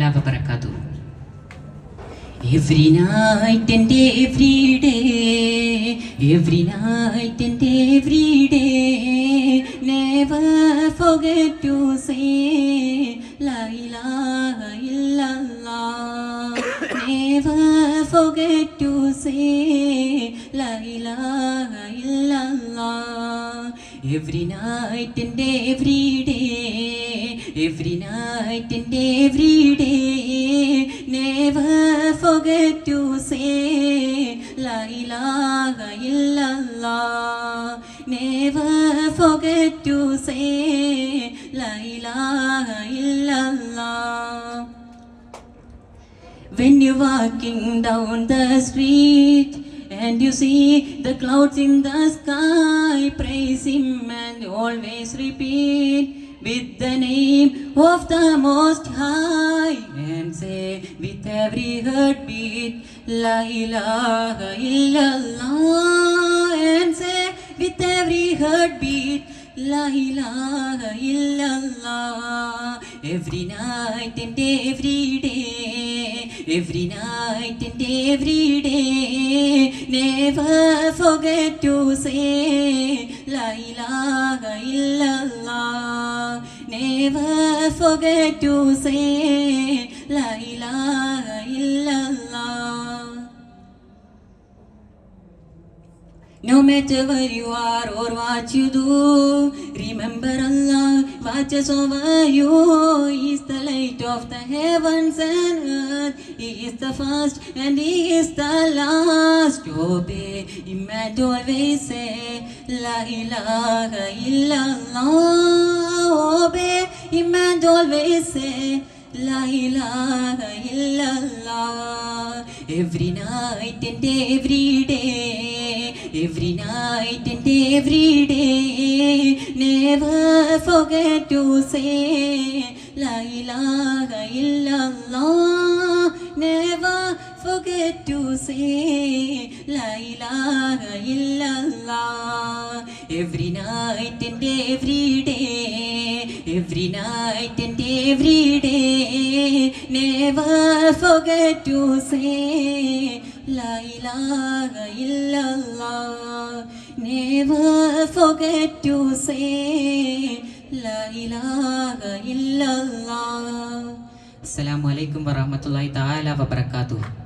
wabarakatuh. Every night and every day, every night and every day, never forget to say La ilaha illallah. Never forget to say La ilaha illallah. Every night and every day, every night and every day, never forget to say La ilaha illallah. Never forget to say La ilaha illallah. When you're walking down the street and you see the clouds in the sky, praise Him and always repeat with the name of the Most High, and say with every heartbeat La ilaha illallah, and say with every heartbeat La ilaha illallah. Every night and every day, every night and every day, never forget to say La ilaha illallah. Never forget to say La ilaha illallah. No matter where you are or what you do, remember Allah watches over you. He is the light of the heavens and earth. He is the first and He is the last. Obey Him and always say La ilaha illallah. Obey Him and always say La ilaha illallah. Every night and every day, every night and every day, never forget to say La ilaha illallah. Never forget to say La ilaha illallah. Every night and every day, every night and every day, never forget to say La ilaha illallah. Never forget to say La ilaha illallah. Assalamu alaikum warahmatullahi ta'ala wabarakatuh.